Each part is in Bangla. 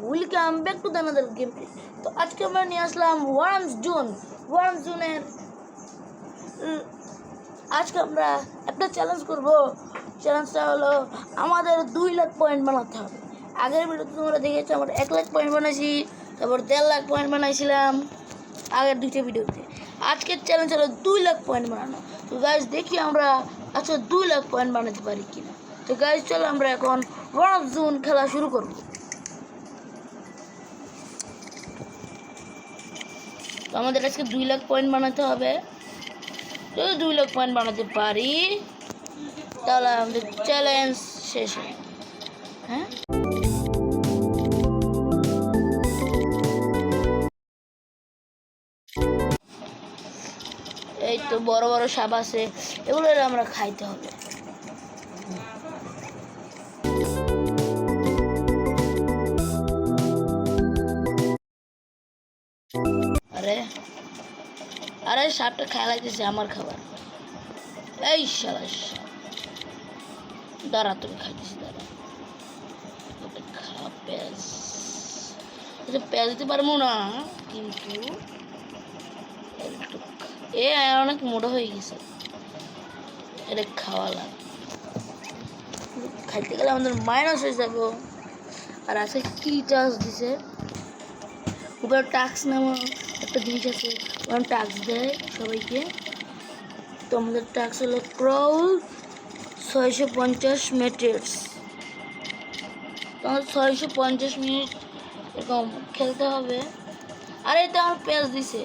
Welcome back to another game play. তো আজকে আমরা নিয়ে আসলাম ওয়ার্ম জোনের। আজকে আমরা একটা চ্যালেঞ্জ করব। চ্যালেঞ্জটা হলো আমাদের 2 লাখ পয়েন্ট বানাতে হবে। আগের ভিডিওতে তোমরা দেখেছো আমরা 1 লাখ পয়েন্ট বানাইছি, তারপর 1.5 লাখ পয়েন্ট বানাইছিলাম আগের 2টা ভিডিওতে। আজকের চ্যালেঞ্জ হলো 2 লাখ পয়েন্ট বানানো। তো গাইজ দেখি আমরা আচ্ছা 2 লাখ পয়েন্ট বানাতে পারি কিনা। তো গাইজ চলো আমরা এখন ওয়ার্ম জোন খেলা শুরু করব। তো আমাদের আজকে 2 লাখ পয়েন্ট বানাতে হবে। যদি 2 লাখ পয়েন্ট বানাতে পারি তাহলে আমাদের চ্যালেঞ্জ শেষ হয়। হ্যাঁ, এই তো বড় বড় সাপ আছে, এগুলো আমরা খাইতে হবে। আরে আরে সাপটা খেলাইতেছে আমার খাবার। এই শালা দাঁড়া, তুমি খাইতেছি, দাঁড়া খা পেঁয়াজ। পেঁয়াজ দিতে পারবো না, কিন্তু অনেক মোটা হয়ে গেছে, এটা খাওয়া লাগে। খাইতে গেলে আমাদের মাইনাস হয়ে যাবে। আর আজকে কি টাস্ক দিছে, উপরে টাস্ক নামা একটা জিনিস আছে, ওখানে টাস্ক দেয় সবাইকে। তো আমাদের টাস্ক হলো ক্রাউল 650 মিনিটস। তো আমাদের 650 মিনিট এরকম খেলতে হবে। আর এটা আমার পেজ দিছে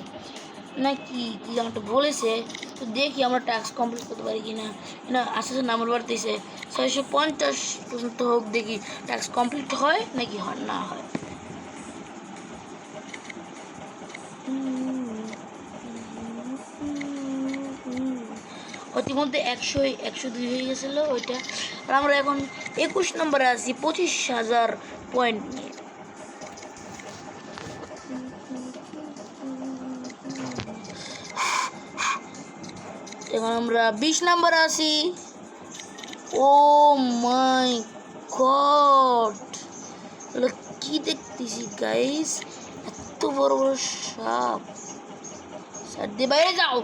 নাকি কি আমাকে বলেছে। তো দেখি আমরা টাস্ক কমপ্লিট করতে পারি কি না। না আস্তে আস্তে নাম্বার বাড়তেছে, 650 পর্যন্ত হোক, দেখি টাস্ক কমপ্লিট হয় নাকি না হয়। ইতিমধ্যে 102 হয়ে গেছিলো ওইটা। আর আমরা এখন 21 নম্বরে আছি 25,000 পয়েন্ট নিয়ে। এখন আমরা 20 নম্বরে আছি। ও মাই গড, কি দেখতেছি গাইস, এত বড় বড় সাপ। স্যার দিয়ে বাইরে যাও।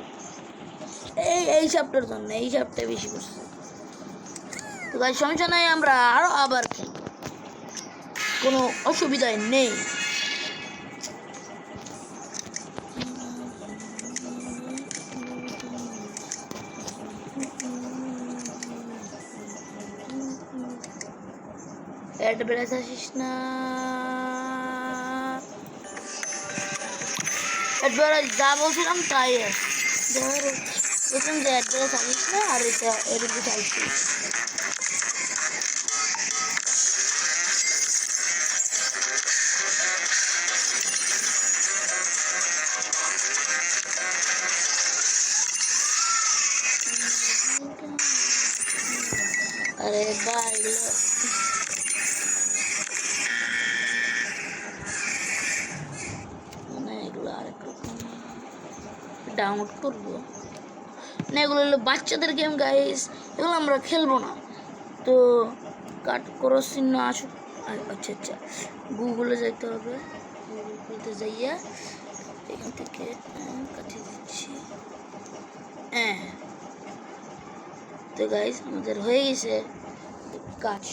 এই সাপটার জন্য এই সাপটা বেশি করছে। তো গাইস সমস্যা নাই, আমরা আবার খেলবো, কোনো অসুবিধাই নেই। অ্যাডভারেজ আসিস না, অ্যাডভারেজ যা বলছিলাম তাই বলছিলাম যে অ্যাডভারেজ আসিস না। আর এটা এরকম চাইছি। আরে ভাই এগুলো আরেক রকম ডাউনলোড করবো না, এগুলো হলো বাচ্চাদের গেম গাইস, এগুলো আমরা খেলবো না। তো কাট করো চিহ্ন আসুক। আচ্ছা আচ্ছা, গুগলে যাইতে হবে। গুগলতে যাইয়া এখান থেকে কাটিয়ে দিচ্ছি। হ্যাঁ, তো গাইস আমাদের হয়ে গেছে কাজ।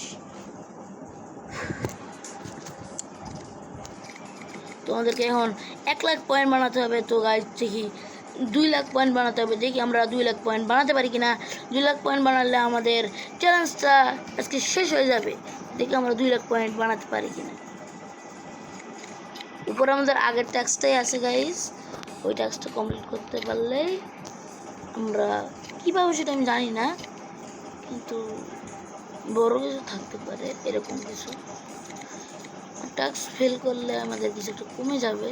তোমাদেরকে এখন 1 লাখ পয়েন্ট বানাতে হবে। তো গাইস দেখি 2 লাখ পয়েন্ট বানাতে হবে, দেখি আমরা 2 লাখ পয়েন্ট বানাতে পারি কিনা। 2 লাখ পয়েন্ট বানালে আমাদের চ্যালেঞ্জটা আজকে শেষ হয়ে যাবে। দেখি আমরা 2 লাখ পয়েন্ট বানাতে পারি কিনা। উপরে আমাদের আগের টাস্কটাই আছে গাইস, ওই টাস্কটা কমপ্লিট করতে পারলেই আমরা কীভাবে সেটা আমি জানি না, কিন্তু বড় কিছু থাকতে পারে এরকম কিছু। টাস্ক ফেল করলে আমাদের কিছু একটু কমে যাবে।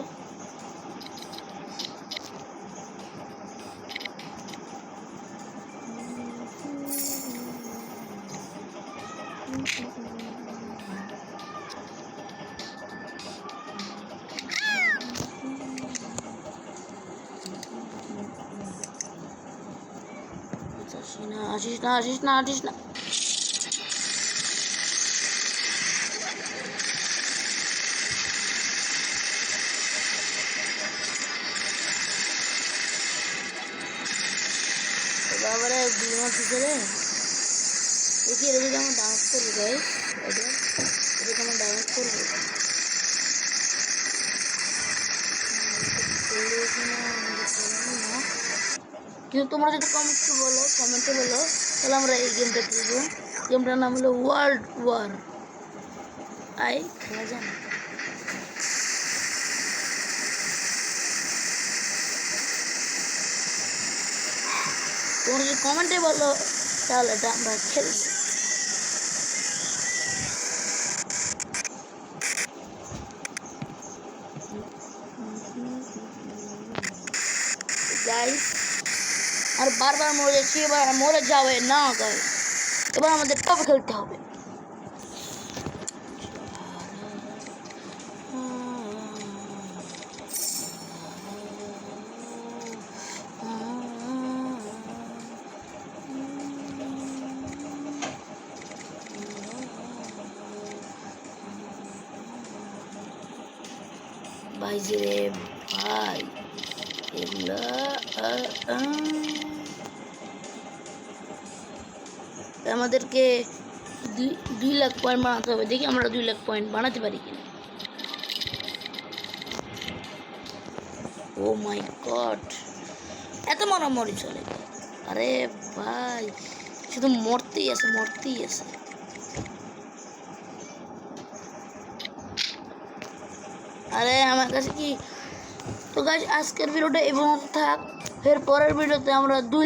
আসিস না। তোমার টিচারে দেখি এটা যদি আমরা ডাউনলোড করবো গাইস, এটাকে আমরা ডাউনলোড করবো। কিন্তু তোমরা যদি কমেন্টে বলো তাহলে আমরা এই গেমটা খেলবো। গেমটার নাম হলো ওয়ার্ল্ড ওয়ার। খেলা যান। তোমরা যদি কমেন্টে বলো তাহলে এটা আমরা খেলবো। গাইস আর বারবার মরে যাচ্ছি, এবার মরে যাবে না গাইস, এবার আমাদের টপ খেলতে হবে। ভাই যে ভাই এগুলা আমাদেরকে 2 লাখ পয়েন্ট বানাতে হবে। দেখি আমরা 2 লাখ পয়েন্ট বানাতে পারি কিনা। ও মাই গড, এত মারামারি চলে। আরে ভাই শুধু মরতেই আছে। আরে আমার কাছে কি। তো গাইস আজকের ভিডিওটা এই পর্যন্ত থাক। এর পরের ভিডিওতে আমরা 2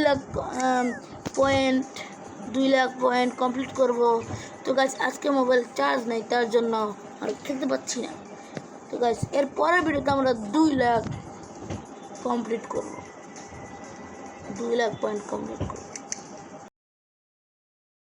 লাখ পয়েন্ট কমপ্লিট করব। তো গাইস আজকে মোবাইল চার্জ নেই, তার জন্য আর খেলতে পাচ্ছি না। তো গাইস এর পরের ভিডিওতে আমরা 2 লাখ কমপ্লিট করব, 2 লাখ পয়েন্ট কমপ্লিট করব।